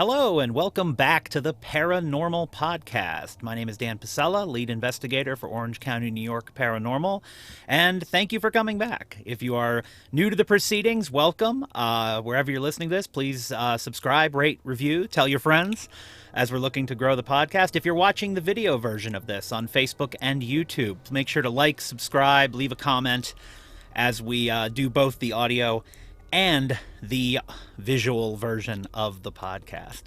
Hello and welcome back to the Paranormal Podcast. My name is Dan Pasella, lead investigator for Orange County, New York Paranormal, and thank you for coming back. If you are new to the proceedings, welcome. Wherever you're listening to this, please subscribe, rate, review, tell your friends as we're looking to grow the podcast. If you're watching the video version of this on Facebook and YouTube, make sure to like, subscribe, leave a comment as we do both the audio and the visual version of the podcast.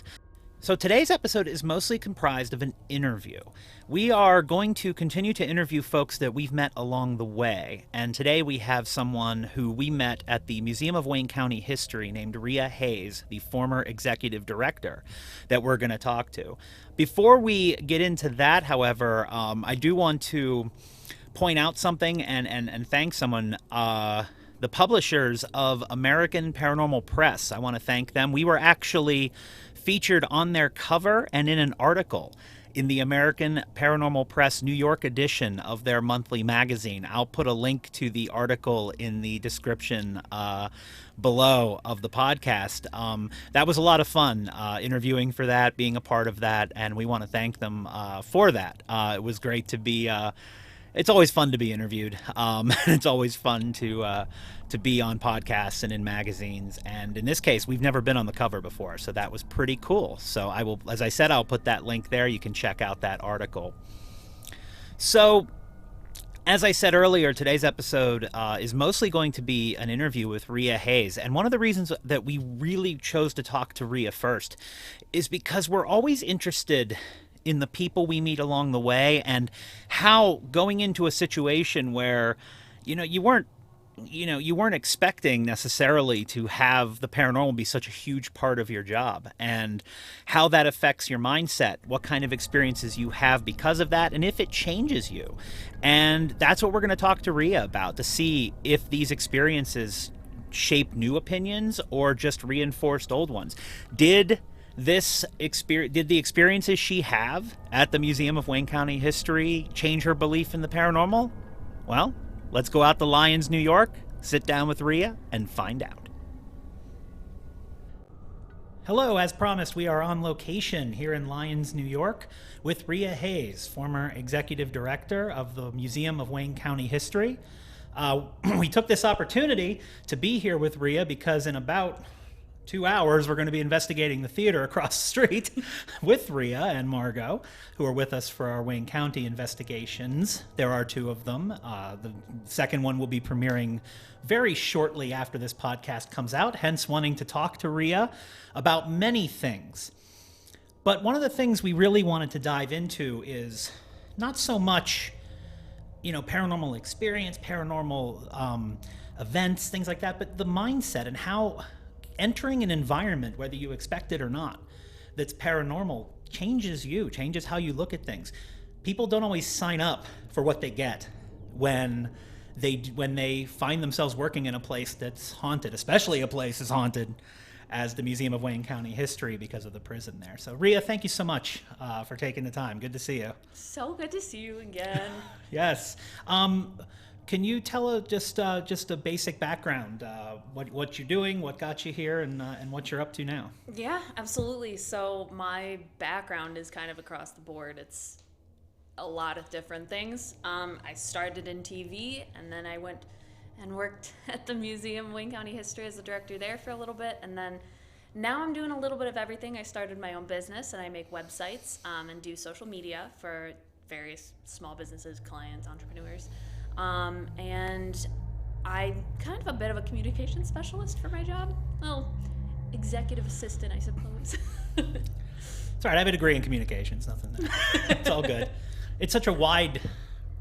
So today's episode is mostly comprised of an interview. We are going to continue to interview folks that we've met along the way, and today we have someone who we met at the Museum of Wayne County History named Rhea Hayes, the former executive director, that we're going to talk to. Before we get into that, however, I do want to point out something and thank someone. The publishers of American Paranormal Press. I want to thank them. We were actually featured on their cover and in an article in the American Paranormal Press New York edition of their monthly magazine. I'll put a link to the article in the description below of the podcast. That was a lot of fun interviewing for that, being a part of that, and we want to thank them for that. It was great to be... It's always fun to be interviewed. It's always fun to be on podcasts and in magazines. And in this case, we've never been on the cover before, so that was pretty cool. So I will, as I said, I'll put that link there. You can check out that article. So, as I said earlier, today's episode is mostly going to be an interview with Rhea Hayes. And one of the reasons that we really chose to talk to Rhea first is because we're always interested in the people we meet along the way, and how going into a situation where, you weren't expecting necessarily to have the paranormal be such a huge part of your job, and how that affects your mindset, what kind of experiences you have because of that, and if it changes you. And that's what we're going to talk to Rhea about, to see if these experiences shape new opinions or just reinforced old ones. Did the experiences she have at the Museum of Wayne County History change her belief in the paranormal? Well, let's go out to Lyons, New York, sit down with Rhea, and find out. Hello, as promised, we are on location here in Lyons, New York, with Rhea Hayes, former executive director of the Museum of Wayne County History. We took this opportunity to be here with Rhea because in about 2 hours, we're going to be investigating the theater across the street with Rhea and Margot, who are with us for our Wayne County investigations. There are two of them. The second one will be premiering very shortly after this podcast comes out, hence wanting to talk to Rhea about many things. But one of the things we really wanted to dive into is not so much, paranormal experience, paranormal events, things like that, but the mindset and how entering an environment, whether you expect it or not, that's paranormal changes how you look at things. People don't always sign up for what they get when they find themselves working in a place that's haunted, especially a place as haunted as the Museum of Wayne County History because of the prison there. So Rhea, thank you so much for taking the time. Good to see you. So good to see you again. Yes. Can you tell just a basic background, what you're doing, what got you here, and what you're up to now? Yeah, absolutely. So my background is kind of across the board. It's a lot of different things. I started in TV, and then I went and worked at the Museum of Wayne County History as the director there for a little bit, and then now I'm doing a little bit of everything. I started my own business, and I make websites and do social media for various small businesses, clients, entrepreneurs. And I'm kind of a bit of a communication specialist for my job. Well, executive assistant, I suppose. It's all right. I have a degree in communications. Nothing. It's all good. It's such a wide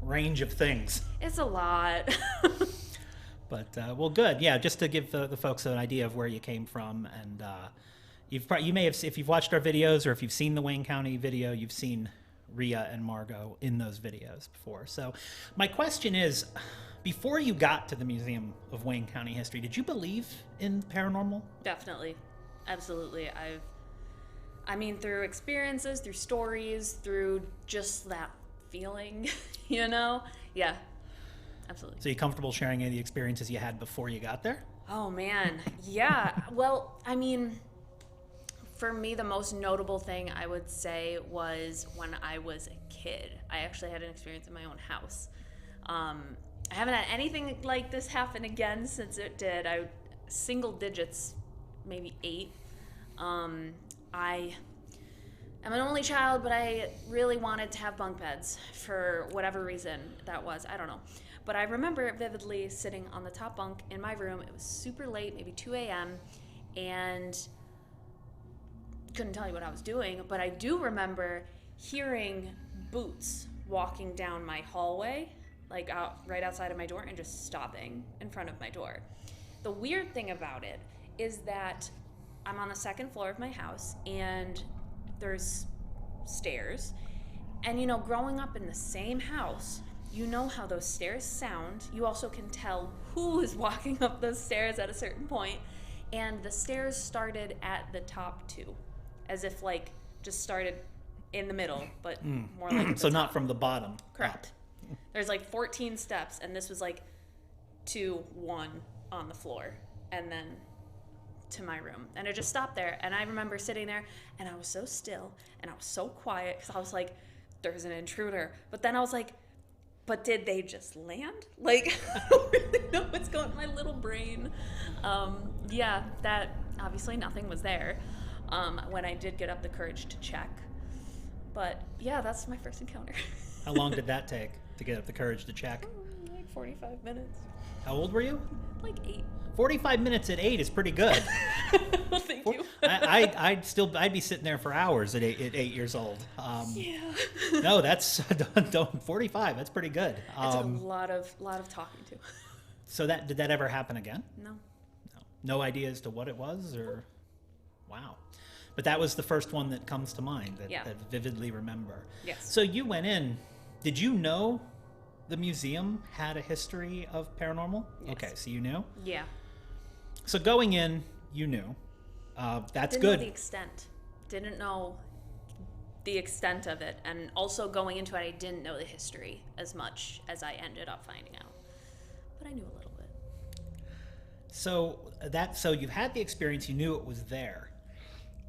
range of things. It's a lot. But well, good. Yeah, just to give the folks an idea of where you came from, and you may have, if you've watched our videos or if you've seen the Wayne County video, you've seen Rhea and Margot in those videos before. So my question is, before you got to the Museum of Wayne County History, did you believe in paranormal? Definitely. Absolutely. Through experiences, through stories, through just that feeling, Yeah, absolutely. So you comfortable sharing any of the experiences you had before you got there? Oh, man. Yeah. Well, For me, the most notable thing I would say was when I was a kid. I actually had an experience in my own house. I haven't had anything like this happen again since it did. Single digits, maybe 8. I am an only child, but I really wanted to have bunk beds for whatever reason that was. I don't know. But I remember vividly sitting on the top bunk in my room. It was super late, maybe 2 a.m., and couldn't tell you what I was doing, but I do remember hearing boots walking down my hallway, like right outside of my door, and just stopping in front of my door. The weird thing about it is that I'm on the second floor of my house, and there's stairs. And you know, growing up in the same house, you know how those stairs sound. You also can tell who is walking up those stairs at a certain point. And the stairs started at the top 2, as if like just started in the middle, but more like at the So top. not from the bottom. Correct. There's like 14 steps, and this was like 2, 1 on the floor, and then to my room. And it just stopped there. And I remember sitting there, and I was so still, and I was so quiet, because I was like, there's an intruder. But then I was like, but did they just land? Like, I don't really know what's going on in my little brain. Yeah, that, obviously nothing was there when I did get up the courage to check. But yeah, that's my first encounter. How long did that take to get up the courage to check? Like 45 minutes. How old were you? Like 8. 45 minutes at 8 is pretty good. Well, thank you. I'd be sitting there for hours at 8 years old. Yeah. No, that's 45. That's pretty good. It's a lot of talking to. So did that ever happen again? No. No idea as to what it was, or wow. But that was the first one that comes to mind that vividly remember. Yes. So you went in. Did you know the museum had a history of paranormal? Yes. Okay, so you knew. Yeah. So going in, you knew. That's Didn't good. know the extent. Didn't know the extent of it. And also going into it, I didn't know the history as much as I ended up finding out. But I knew a little bit. So you've had the experience, you knew it was there.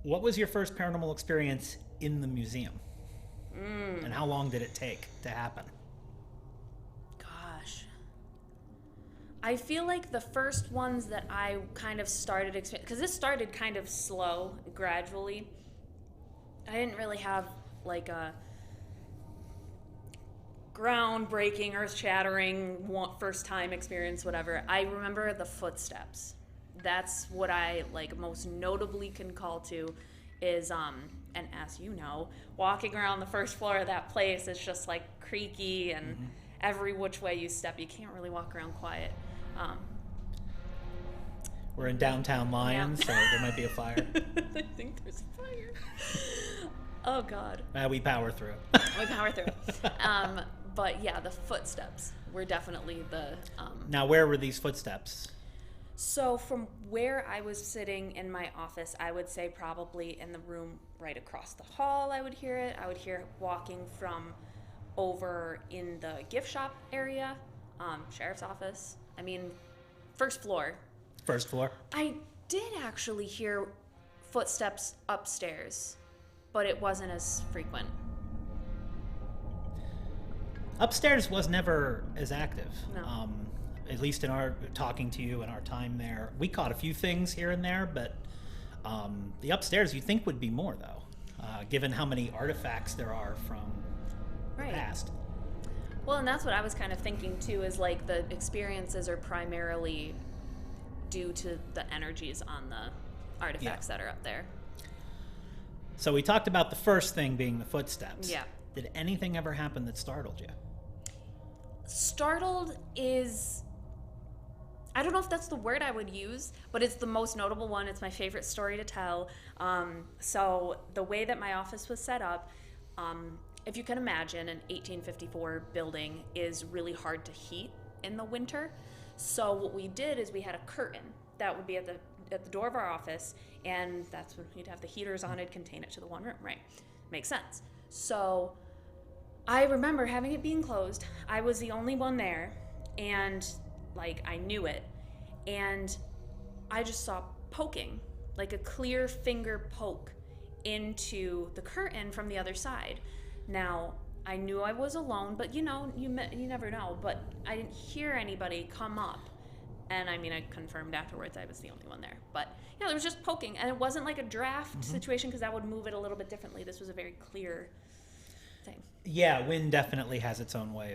What was your first paranormal experience in the museum? And how long did it take to happen? Gosh. I feel like the first ones that I kind of started because this started kind of slow, gradually. I didn't really have like a groundbreaking, earth-shattering, first time experience, whatever. I remember the footsteps. That's what I like most notably can call to is and as you know, walking around the first floor of that place is just like creaky and every which way you step, you can't really walk around quiet. We're in downtown Lyons, so there might be a fire. I think there's a fire. Oh God. We power through it. We power through it. But yeah, the footsteps were definitely the. Now, where were these footsteps? So from where I was sitting in my office, I would say probably in the room right across the hall, I would hear it. I would hear it walking from over in the gift shop area, sheriff's office. I mean, first floor. First floor? I did actually hear footsteps upstairs, but it wasn't as frequent. Upstairs was never as active. No. At least in our talking to you and our time there, we caught a few things here and there, but the upstairs you'd think would be more though, given how many artifacts there are from the past. Well, and that's what I was kind of thinking too, is like the experiences are primarily due to the energies on the artifacts that are up there. So we talked about the first thing being the footsteps. Yeah. Did anything ever happen that startled you? Startled is, I don't know if that's the word I would use, but it's the most notable one. It's my favorite story to tell. So the way that my office was set up, if you can imagine, an 1854 building is really hard to heat in the winter. So what we did is we had a curtain that would be at the door of our office, and that's when you'd have the heaters on. It'd contain it to the one room, right? Makes sense. So I remember having it being closed. I was the only one there, and like I knew it, and I just saw poking, like a clear finger poke into the curtain from the other side. Now, I knew I was alone, but you never know. But I didn't hear anybody come up. And I mean, I confirmed afterwards I was the only one there. But, there was just poking. And it wasn't like a draft situation, because that would move it a little bit differently. This was a very clear thing. Yeah, wind definitely has its own way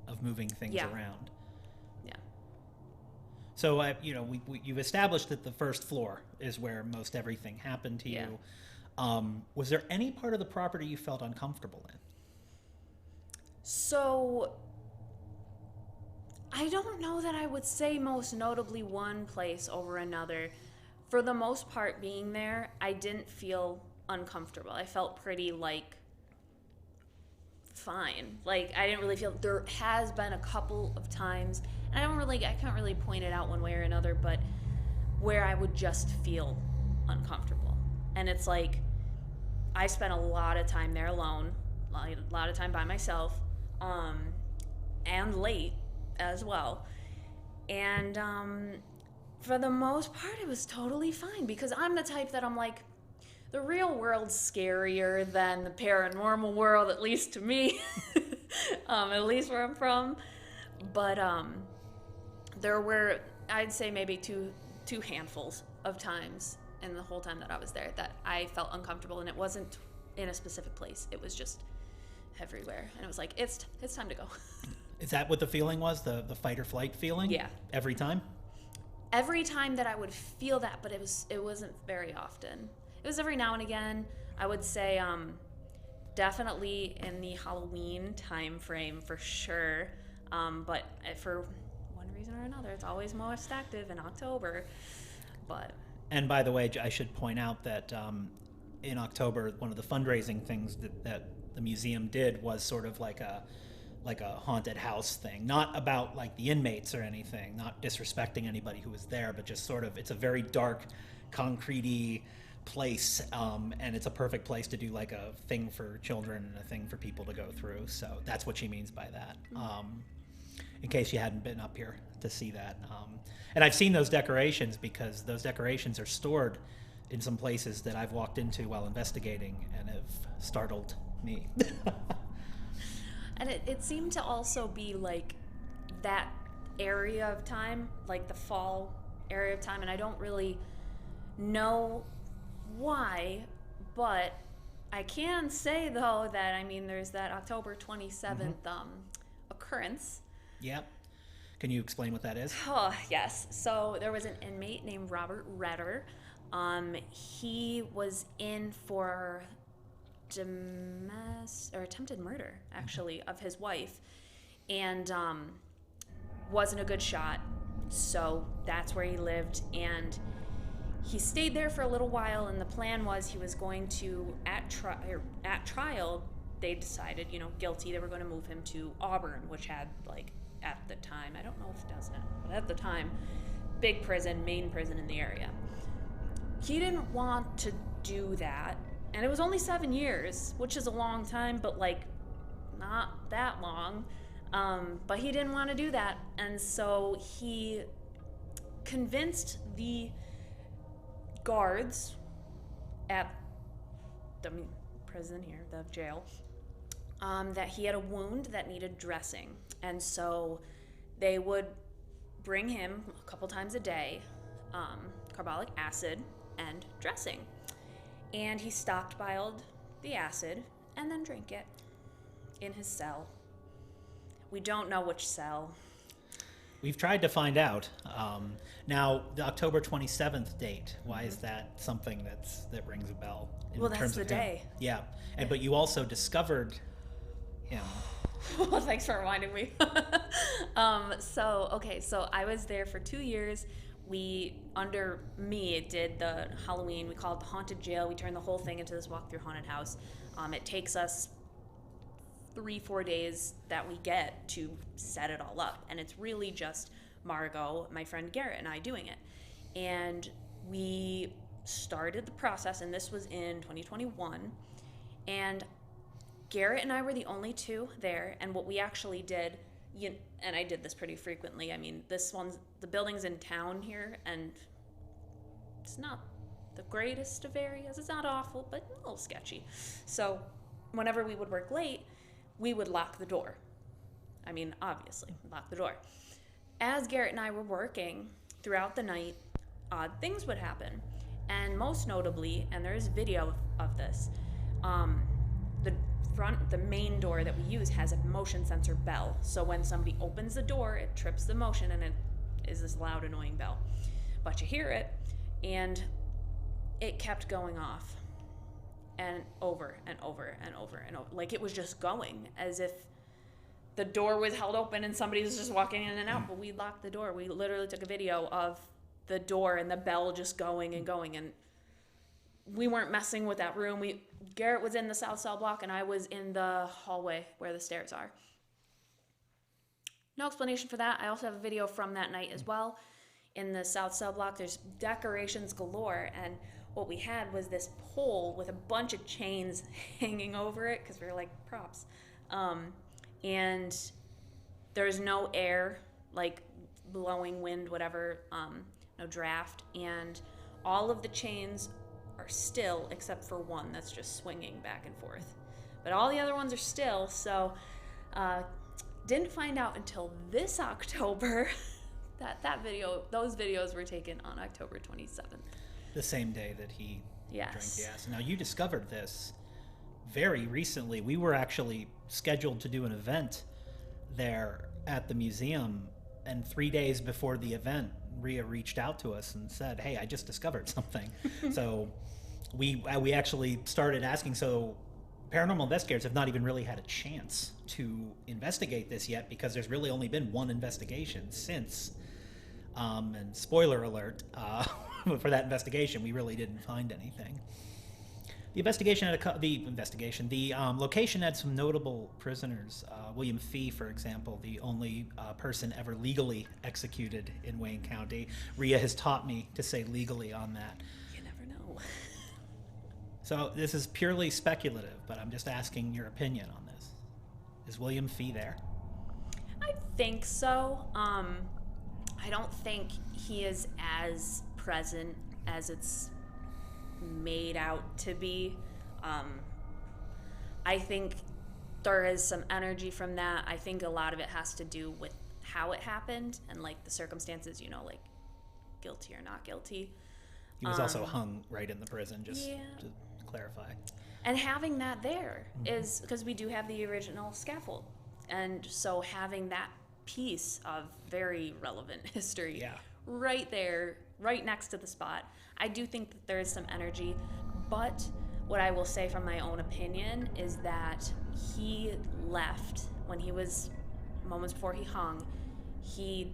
of moving things around. Yeah. So, you've established that the first floor is where most everything happened to you. Was there any part of the property you felt uncomfortable in? So, I don't know that I would say most notably one place over another. For the most part, being there, I didn't feel uncomfortable. I felt pretty, fine. I didn't really feel... There has been a couple of times, and I can't really point it out one way or another, but where I would just feel uncomfortable. And it's I spent a lot of time there alone, a lot of time by myself, and late as well. And for the most part, it was totally fine, because I'm the type that I'm the real world's scarier than the paranormal world, at least to me, at least where I'm from. But there were, I'd say, maybe two handfuls of times in the whole time that I was there that I felt uncomfortable, and it wasn't in a specific place. It was just everywhere, and it was it's time to go. Is that what the feeling was? The fight or flight feeling? Yeah. Every time? Every time that I would feel that, but it wasn't very often. It was every now and again. I would say definitely in the Halloween time frame for sure. But for one reason or another, it's always most active in October. And by the way, I should point out that in October, one of the fundraising things that the museum did was sort of like a haunted house thing, not about the inmates or anything, not disrespecting anybody who was there, but just sort of, it's a very dark, concrete-y place, and it's a perfect place to do a thing for children and a thing for people to go through. So that's what she means by that. In case you hadn't been up here to see that. And I've seen those decorations, because those decorations are stored in some places that I've walked into while investigating and have startled me. And it seemed to also be that area of time, the fall area of time, and I don't really know why, but I can say, though, that, there's that October 27th occurrence. Yep. Can you explain what that is? Oh, yes. So there was an inmate named Robert Redder. He was in for attempted murder, actually, of his wife, and wasn't a good shot, so that's where he lived. And he stayed there for a little while, and the plan was he was going to, at trial, they decided, guilty, they were going to move him to Auburn, which had, at the time, I don't know if it does now, but at the time, big prison, main prison in the area. He didn't want to do that, and it was only 7 years, which is a long time, but not that long. But he didn't want to do that, and so he convinced the guards at the prison here, the jail, that he had a wound that needed dressing. And so they would bring him a couple times a day carbolic acid and dressing. And he stockpiled the acid and then drank it in his cell. We don't know which cell. We've tried to find out. Now, the October 27th date, why is that something that rings a bell? Well, that's the day. Yeah. But you also discovered him. Well, thanks for reminding me. So I was there for 2 years. Under me, did the Halloween. We called it the Haunted Jail. We turned the whole thing into this walk-through haunted house. It takes us 3-4 days that we get to set it all up. And it's really just Margot, my friend Garrett, and I doing it. And we started the process, and this was in 2021. And Garrett and I were the only two there. And what we actually did, and I did this pretty frequently. The building's in town here, and it's not the greatest of areas. It's not awful, but a little sketchy. So whenever we would work late, we would lock the door. I mean, obviously, lock the door. As Garrett and I were working throughout the night, odd things would happen. And most notably, and there's video of this, the main door that we use has a motion sensor bell. So when somebody opens the door, it trips the motion and it is this loud, annoying bell. But you hear it, and it kept going off. And over and over and over and over. Like it was just going as if the door was held open and somebody was just walking in and out, but we locked the door. We literally took a video of the door and the bell just going and going, and we weren't messing with that room. Garrett was in the south cell block and I was in the hallway where the stairs are. No explanation for that. I also have a video from that night as well. In the south cell block, there's decorations galore, and what we had was this pole with a bunch of chains hanging over it because we were like props. And there's no air, like blowing wind, whatever, no draft. And all of the chains are still, except for one that's just swinging back and forth. But all the other ones are still, so didn't find out until this October that those videos were taken on October 27th. The same day that he Yes. drank the acid. Now, you discovered this very recently. We were actually scheduled to do an event there at the museum, and 3 days before the event, Rhea reached out to us and said, hey, I just discovered something. So we actually started asking, so paranormal investigators have not even really had a chance to investigate this yet because there's really only been one investigation since. And spoiler alert, for that investigation, we really didn't find anything. The location had some notable prisoners. William Fee, for example, the only person ever legally executed in Wayne County. Rhea has taught me to say legally on that. You never know. So this is purely speculative, but I'm just asking your opinion on this. Is William Fee there? I think so. I don't think he is as present as it's made out to be. I think there is some energy from that. I think a lot of it has to do with how it happened and like the circumstances, like guilty or not guilty. He was also hung right in the prison, just to clarify. And having that there is because we do have the original scaffold. And so having that piece of very relevant history right there, right next to the spot, I do think that there is some energy. But what I will say from my own opinion is that he left when he was moments before he hung. He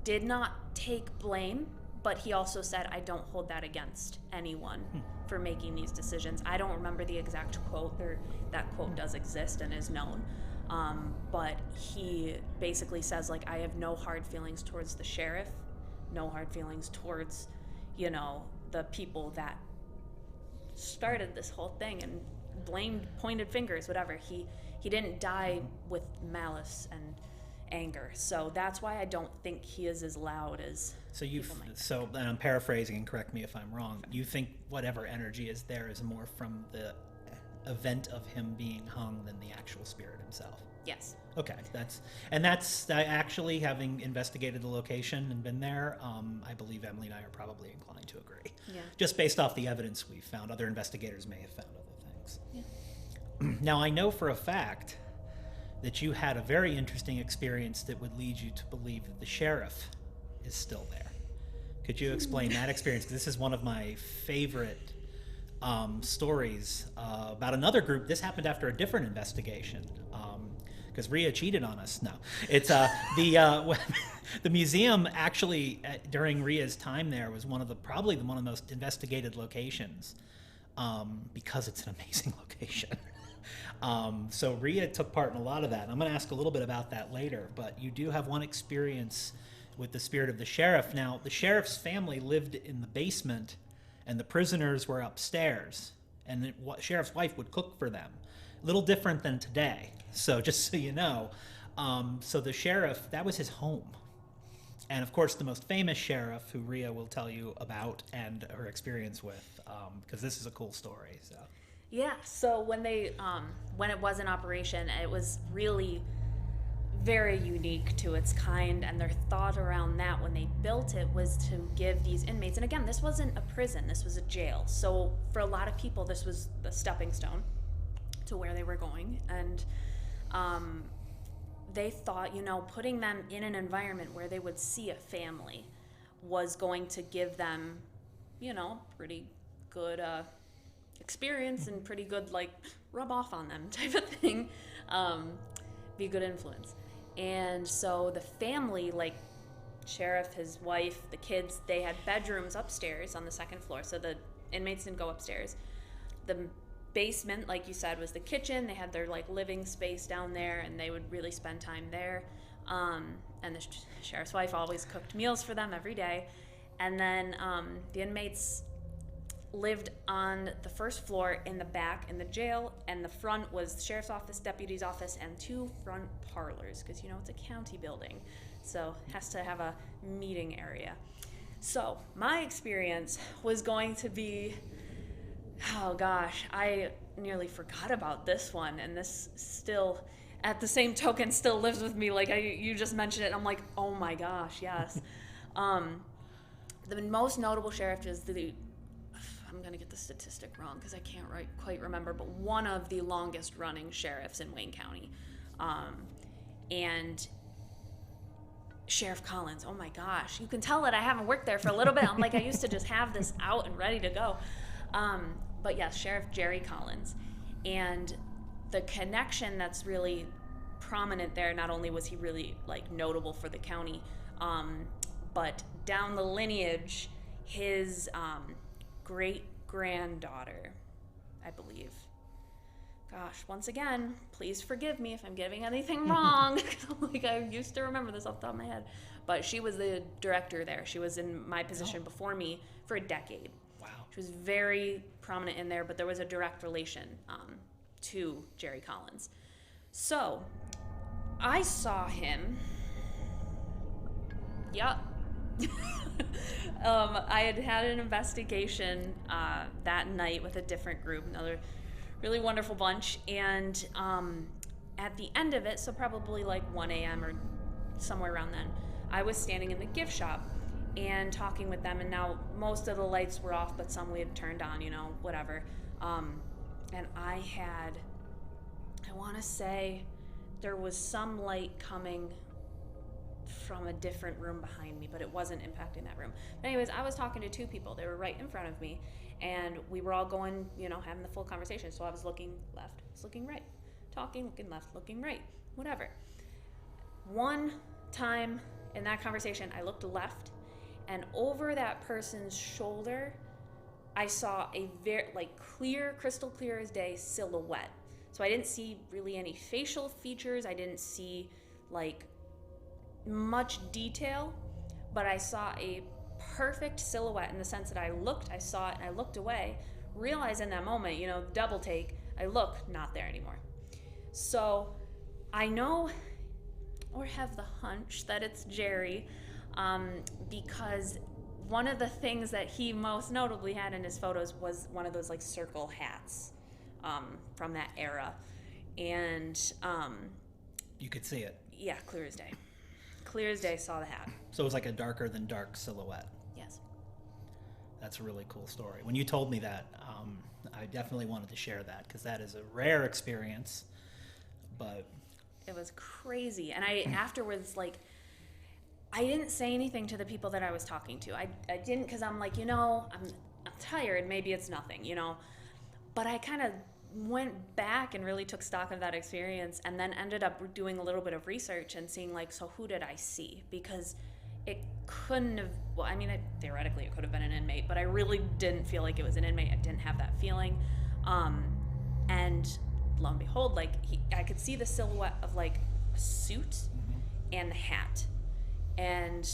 did not take blame, but he also said, I don't hold that against anyone for making these decisions. I don't remember the exact quote. That quote does exist and is known. But he basically says, like, I have no hard feelings towards the sheriff, no hard feelings towards, the people that started this whole thing and blamed, pointed fingers, whatever. He didn't die with malice and anger. So that's why I don't think he is as loud as and I'm paraphrasing, and correct me if I'm wrong. You think whatever energy is there is more from the event of him being hung than the actual spirit himself? Yes. Okay, that's actually, having investigated the location and been there, I believe Emily and I are probably inclined to agree. Yeah. Just based off the evidence we've found. Other investigators may have found other things. Yeah. Now, I know for a fact that you had a very interesting experience that would lead you to believe that the sheriff is still there. Could you explain that experience? Because this is one of my favorite stories about another group. This happened after a different investigation. Because Rhea cheated on us. No, it's the museum actually during Rhea's time there was probably one of the most investigated locations because it's an amazing location. So Rhea took part in a lot of that. I'm going to ask a little bit about that later, but you do have one experience with the spirit of the sheriff. Now, the sheriff's family lived in the basement, and the prisoners were upstairs, and the sheriff's wife would cook for them. A little different than today. So just so you know, so the sheriff, that was his home. And of course, the most famous sheriff, who Rhea will tell you about and her experience with, because this is a cool story. So. Yeah. So when it was in operation, it was really very unique to its kind, and their thought around that when they built it was to give these inmates, and again, this wasn't a prison, this was a jail. So for a lot of people, this was the stepping stone to where they were going, and they thought, putting them in an environment where they would see a family was going to give them, pretty good experience and pretty good, like, rub off on them type of thing, be a good influence. And so the family, like sheriff, his wife, the kids, they had bedrooms upstairs on the second floor, so the inmates didn't go upstairs. The basement, like you said, was the kitchen. They had their like living space down there, and they would really spend time there. And the sheriff's wife always cooked meals for them every day. And then the inmates lived on the first floor in the back in the jail, and the front was the sheriff's office, deputy's office, and 2 front parlors, because it's a county building, so it has to have a meeting area. So my experience was going to be, oh gosh, I nearly forgot about this one, and this still, at the same token, still lives with me. Like you just mentioned it, and I'm like, oh my gosh, yes. The most notable sheriff is I'm going to get the statistic wrong because I can't quite remember, but one of the longest running sheriffs in Wayne County. And Sheriff Collins, oh my gosh, you can tell that I haven't worked there for a little bit. I'm like, I used to just have this out and ready to go. But yes, Sheriff Jerry Collins. And the connection that's really prominent there, not only was he really like notable for the county, but down the lineage, his great-granddaughter, I believe. Gosh, once again, please forgive me if I'm getting anything wrong. Like, I used to remember this off the top of my head. But she was the director there. She was in my position before me for a decade. Wow. She was very prominent in there, but there was a direct relation to Jerry Collins. So, I saw him. Yup. I had an investigation that night with a different group, another really wonderful bunch, and at the end of it, so probably like 1 a.m. or somewhere around then, I was standing in the gift shop and talking with them, and now most of the lights were off, but some we had turned on, whatever. And I want to say there was some light coming from a different room behind me, but it wasn't impacting that room. But anyways, I was talking to 2 people. They were right in front of me, and we were all going, having the full conversation. So I was looking left, I was looking right, talking, looking left, looking right, whatever. One time in that conversation, I looked left, and over that person's shoulder, I saw a very clear, crystal clear as day silhouette. So I didn't see really any facial features. I didn't see much detail, but I saw a perfect silhouette in the sense that I saw it, and I looked away, realized in that moment, double take, I look, not there anymore. So I know, or have the hunch, that it's Jerry, because one of the things that he most notably had in his photos was one of those circle hats from that era. And you could see it. Yeah, clear as day. Clear as day, saw the hat. So it was like a darker than dark silhouette. Yes. That's a really cool story. When you told me that, I definitely wanted to share that, because that is a rare experience. But it was crazy. And I afterwards, I didn't say anything to the people that I was talking to. I didn't, because I'm like, I'm tired. Maybe it's nothing, But I kind of went back and really took stock of that experience, and then ended up doing a little bit of research and seeing so who did I see? Because it couldn't have, theoretically it could have been an inmate, but I really didn't feel like it was an inmate. I didn't have that feeling. And lo and behold, I could see the silhouette of a suit and the hat. And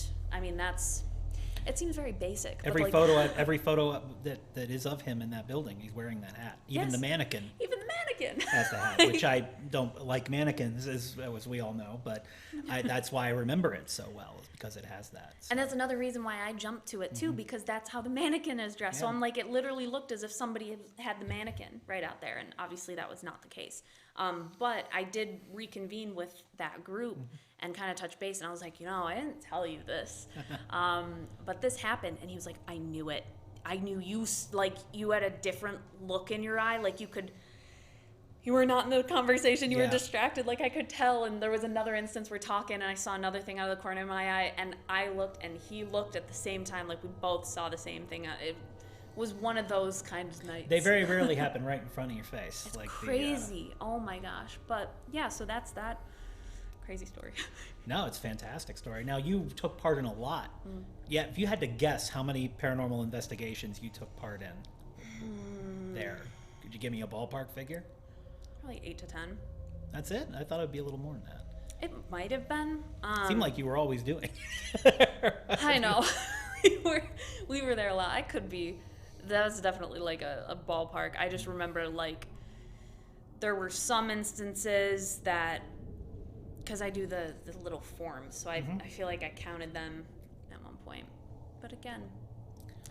it seems very basic. Every photo that is of him in that building, he's wearing that hat. Even yes, the mannequin. Even the mannequin. mannequin. has to have, which I don't like mannequins, as we all know, but that's why I remember it so well, is because it has that. So. And that's another reason why I jumped to it too, because that's how the mannequin is dressed. So I'm like, it literally looked as if somebody had the mannequin right out there, and obviously that was not the case. But I did reconvene with that group and kind of touch base, and I was like, I didn't tell you this, but this happened, and he was like, I knew it. I knew you, like, you had a different look in your eye, like you were not in the conversation, you were distracted, like I could tell. And there was another instance we're talking, and I saw another thing out of the corner of my eye, and I looked and he looked at the same time, like we both saw the same thing. It was one of those kind of nights. They very rarely happen right in front of your face. It's like crazy. Oh my gosh. But yeah, so that's that crazy story. No, it's a fantastic story. Now, you took part in a lot. Yeah, if you had to guess how many paranormal investigations you took part in there, could you give me a ballpark figure? Probably 8 to 10. That's it? I thought it would be a little more than that. It might have been. Seemed like you were always doing. I know. we were there a lot. I could be. That was definitely like a ballpark. I just remember, like, there were some instances that, because I do the little forms, so I feel like I counted them at one point. But again,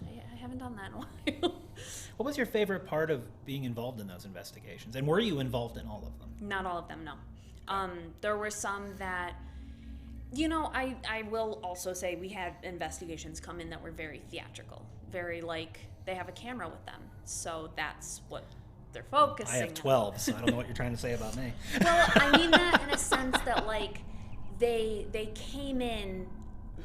I haven't done that in a while. What was your favorite part of being involved in those investigations? And were you involved in all of them? Not all of them, no. There were some that, I will also say we had investigations come in that were very theatrical, very like they have a camera with them. So that's what they're focusing on. I have 12, so I don't know what you're trying to say about me. Well, I mean that in a sense that, like, they came in,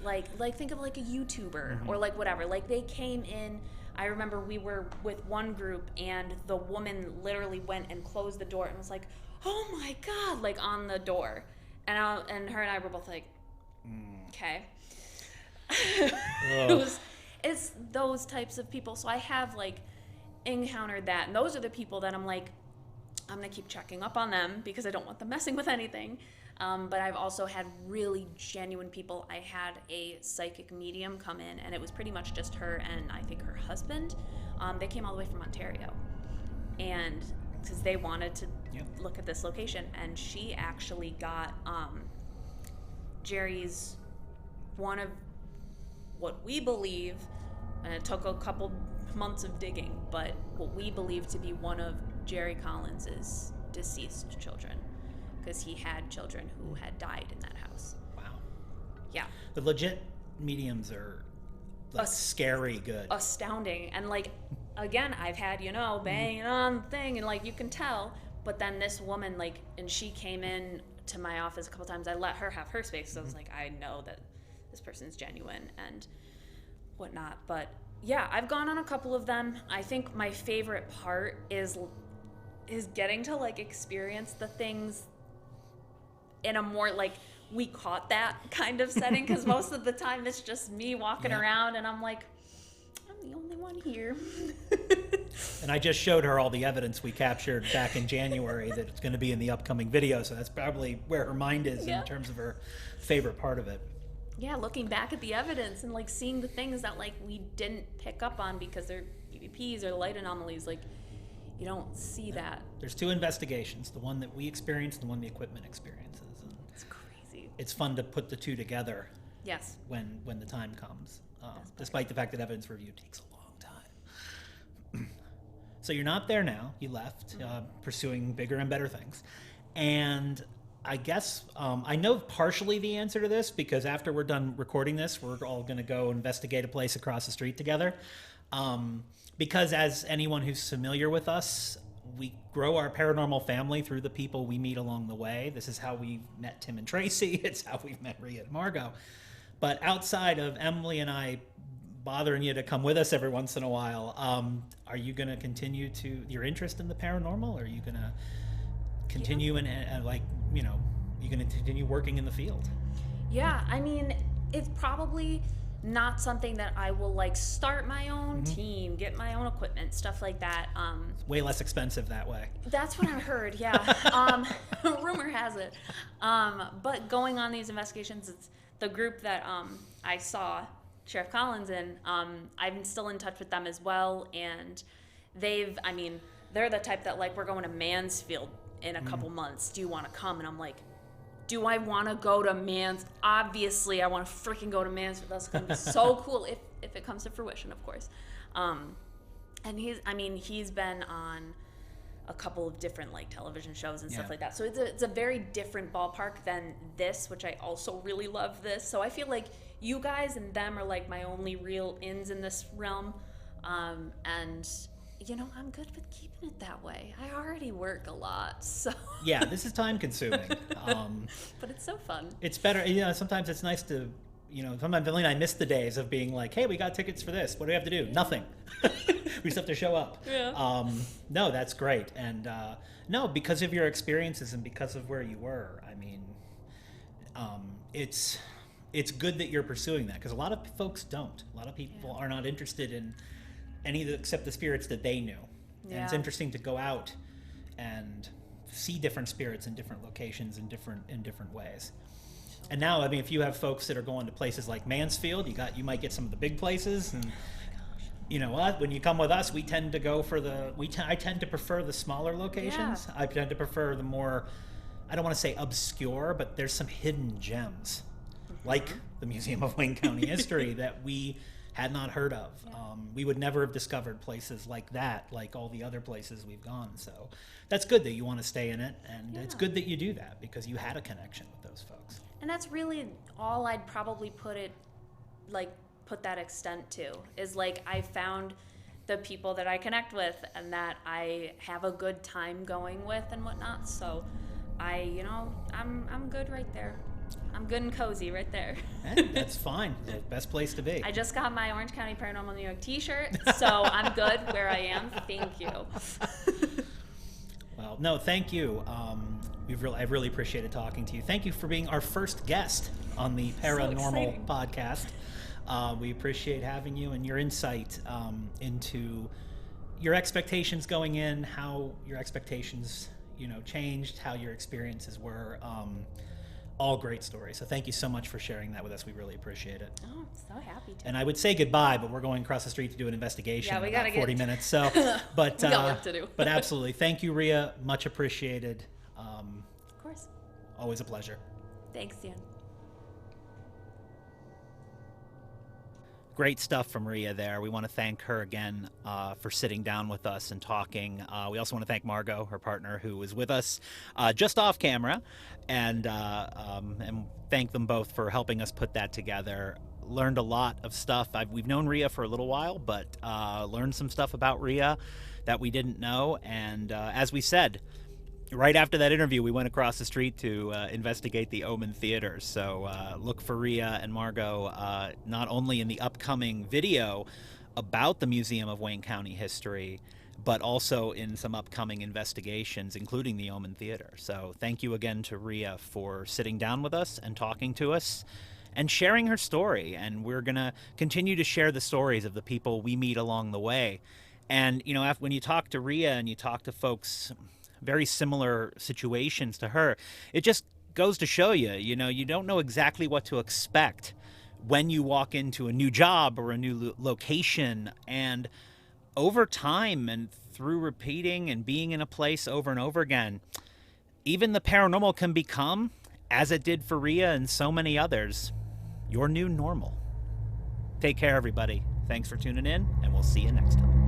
like think of like a YouTuber or like whatever. Like, they came in. I remember we were with one group, and the woman literally went and closed the door and was like, "Oh my God," like on the door. And her and I were both like, okay. It's those types of people. So I have, like, encountered that, and those are the people that I'm like, I'm gonna keep checking up on them because I don't want them messing with anything. But I've also had really genuine people. I had a psychic medium come in, and it was pretty much just her and I think her husband. They came all the way from Ontario, and because they wanted to look at this location, and she actually got Jerry's, one of what we believe, and it took a couple months of digging, but what we believe to be one of Jerry Collins's deceased children, because he had children who had died in that house. Wow. Yeah. The legit mediums are, like, scary good. Astounding. And, like, again, I've had, banging on the thing, and, like, you can tell. But then this woman, like, and she came in to my office a couple times. I let her have her space, so I was like, I know that this person's genuine and whatnot. But yeah, I've gone on a couple of them. I think my favorite part is getting to, like, experience the things in a more, like, we caught that kind of setting, because most of the time it's just me walking around, and I'm like, I'm the only one here. And I just showed her all the evidence we captured back in January that it's going to be in the upcoming video, so that's probably where her mind is in terms of her favorite part of it. Yeah, looking back at the evidence and, like, seeing the things that, like, we didn't pick up on because they're EVPs or light anomalies, like, you don't see that. There's 2 investigations, the one that we experienced and the one the equipment experiences. And it's crazy. It's fun to put the 2 together. Yes. When the time comes, despite the fact that evidence review takes a long time. So you're not there now. You left, pursuing bigger and better things. And I guess I know partially the answer to this, because after we're done recording this, we're all going to go investigate a place across the street together. Because as anyone who's familiar with us, we grow our paranormal family through the people we meet along the way. This is how we met Tim and Tracy. It's how we've met Rhea and Margot. But outside of Emily and I bothering you to come with us every once in a while, are you going to continue your interest in the paranormal? Or are you going to continue you going to continue working in the field? Yeah, I mean, it's probably not something that I will, like, start my own team, get my own equipment, stuff like that. It's way less expensive that way. That's what I heard, yeah. Rumor has it. But going on these investigations, it's the group that I saw Sheriff Collins in. I'm still in touch with them as well, and they're the type that like, we're going to Mansfield in a couple months. Do you want to come? And I'm like, do I want to go to Obviously, I want to freaking go to Mansfield. That's going to be so cool if it comes to fruition, of course. And he's been on a couple of different like television shows and stuff like that. So it's a very different ballpark than this, which I also really love this. So I feel like you guys and them are like my only real ins in this realm. And you know, I'm good with keeping it that way. I already work a lot, so. Yeah, this is time consuming. But it's so fun. It's better, you know, sometimes it's nice to, you know, sometimes I miss the days of being like, hey, we got tickets for this. What do we have to do? Nothing. We just have to show up. Yeah. No, that's great. And no, because of your experiences and because of where you were, I mean, it's good that you're pursuing that, because a lot of folks don't. A lot of people are not interested in any except the spirits that they knew. And it's interesting to go out and see different spirits in different locations in different ways. And now, I mean, if you have folks that are going to places like Mansfield, you might get some of the big places, and you know what? When you come with us, we tend to go for I tend to prefer the smaller locations. I tend to prefer the more, I don't want to say obscure, but there's some hidden gems, like the Museum of Wayne County History that we had not heard of. We would never have discovered places like that, like all the other places we've gone. So that's good that you want to stay in it, and it's good that you do that because you had a connection with those folks. And that's really all I'd probably put that extent to, is like I found the people that I connect with and that I have a good time going with and whatnot. So I'm good right there. I'm good and cozy right there. That's fine. The best place to be. I just got my Orange County Paranormal New York t-shirt, so I'm good where I am. Thank you. Well, no, thank you. I've really appreciated talking to you. Thank you for being our first guest on the Paranormal podcast. We appreciate having you and your insight into your expectations going in, how your expectations, changed, how your experiences were. All great stories. So thank you so much for sharing that with us. We really appreciate it. Oh, I'm so happy to. And I would say goodbye, but we're going across the street to do an investigation we in gotta about 40 minutes. So, but we got work to do. But absolutely, thank you, Rhea. Much appreciated. Of course. Always a pleasure. Thanks, Dan. Great stuff from Rhea there. We want to thank her again for sitting down with us and talking. We also want to thank Margot, her partner, who was with us just off camera, and thank them both for helping us put that together. Learned a lot of stuff. We've known Rhea for a little while, but learned some stuff about Rhea that we didn't know. And as we said, right after that interview, we went across the street to investigate the Omen Theater. So look for Rhea and Margot not only in the upcoming video about the Museum of Wayne County History, but also in some upcoming investigations, including the Omen Theater. So thank you again to Rhea for sitting down with us and talking to us and sharing her story. And we're going to continue to share the stories of the people we meet along the way. And, when you talk to Rhea and you talk to folks very similar situations to her, it just goes to show you, you don't know exactly what to expect when you walk into a new job or a new location. And over time and through repeating and being in a place over and over again, even the paranormal can become, as it did for Rhea and so many others, your new normal. Take care, everybody. Thanks for tuning in, and we'll see you next time.